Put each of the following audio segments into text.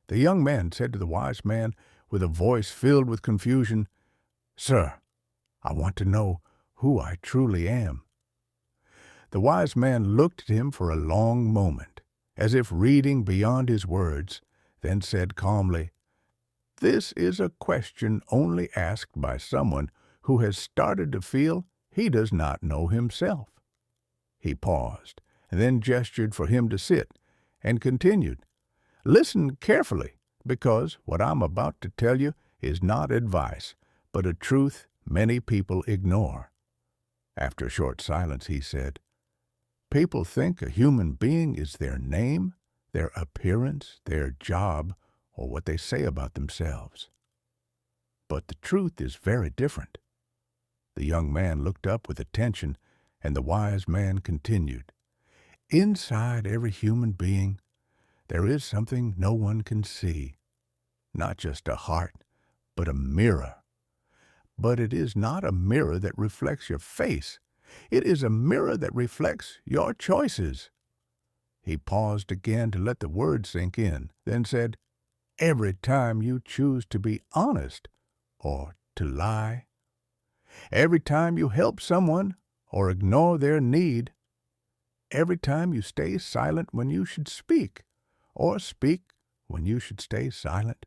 The young man said to the wise man with a voice filled with confusion, "Sir, I want to know who I truly am." The wise man looked at him for a long moment, as if reading beyond his words, then said calmly, "This is a question only asked by someone who has started to feel he does not know himself." He paused, and then gestured for him to sit, and continued, "Listen carefully, because what I'm about to tell you is not advice, but a truth many people ignore." After a short silence, he said, "People think a human being is their name, their appearance, their job, or what they say about themselves. But the truth is very different." The young man looked up with attention, and the wise man continued, "Inside every human being, there is something no one can see. Not just a heart, but a mirror. But it is not a mirror that reflects your face. It is a mirror that reflects your choices." He paused again to let the words sink in, then said, "Every time you choose to be honest or to lie, every time you help someone or ignore their need, every time you stay silent when you should speak or speak when you should stay silent,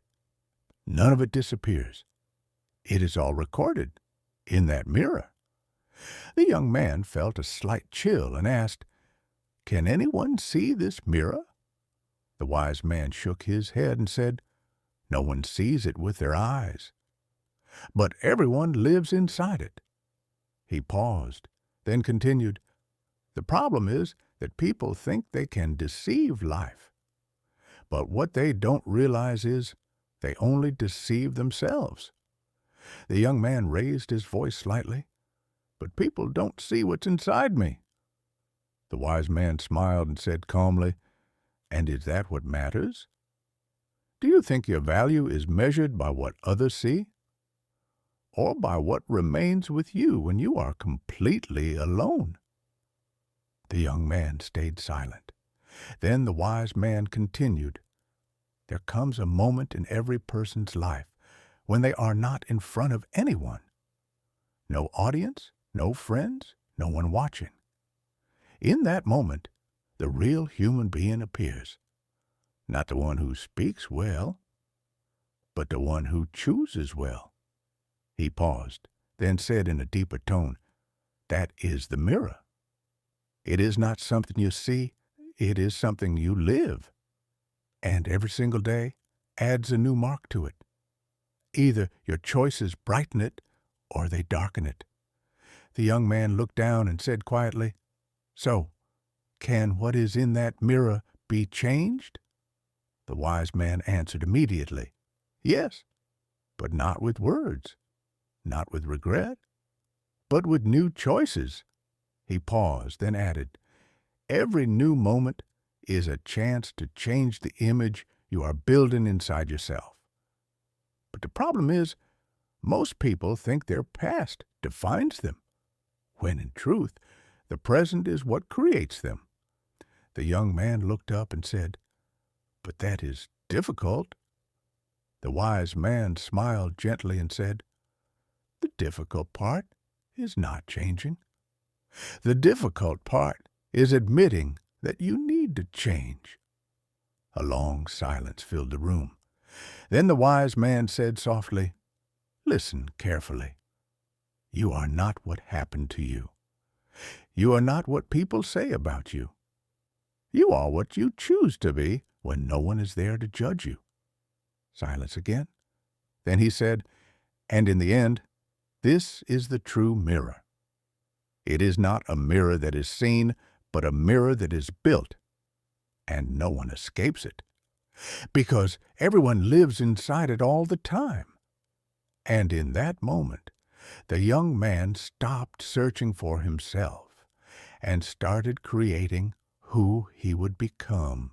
none of it disappears. It is all recorded in that mirror." The young man felt a slight chill and asked, "Can anyone see this mirror?" The wise man shook his head and said, "No one sees it with their eyes, but everyone lives inside it." He paused, then continued, "The problem is that people think they can deceive life. But what they don't realize is they only deceive themselves." The young man raised his voice slightly, "But people don't see what's inside me." The wise man smiled and said calmly, "And is that what matters? Do you think your value is measured by what others see, or by what remains with you when you are completely alone?" The young man stayed silent. Then the wise man continued, "There comes a moment in every person's life when they are not in front of anyone. No audience, no friends, no one watching. In that moment, the real human being appears. Not the one who speaks well, but the one who chooses well." He paused, then said in a deeper tone, "That is the mirror. It is not something you see, it is something you live. And every single day adds a new mark to it. Either your choices brighten it, or they darken it." The young man looked down and said quietly, "So, can what is in that mirror be changed?" The wise man answered immediately, "Yes, but not with words, not with regret, but with new choices." He paused, then added, "Every new moment is a chance to change the image you are building inside yourself. But the problem is, most people think their past defines them, when in truth, the present is what creates them." The young man looked up and said, "But that is difficult." The wise man smiled gently and said, "The difficult part is not changing. The difficult part is admitting that you need to change." A long silence filled the room. Then the wise man said softly, "Listen carefully. You are not what happened to you. You are not what people say about you. You are what you choose to be when no one is there to judge you." Silence again. Then he said, "And in the end, this is the true mirror. It is not a mirror that is seen, but a mirror that is built, and no one escapes it, because everyone lives inside it all the time." And in that moment, the young man stopped searching for himself and started creating who he would become.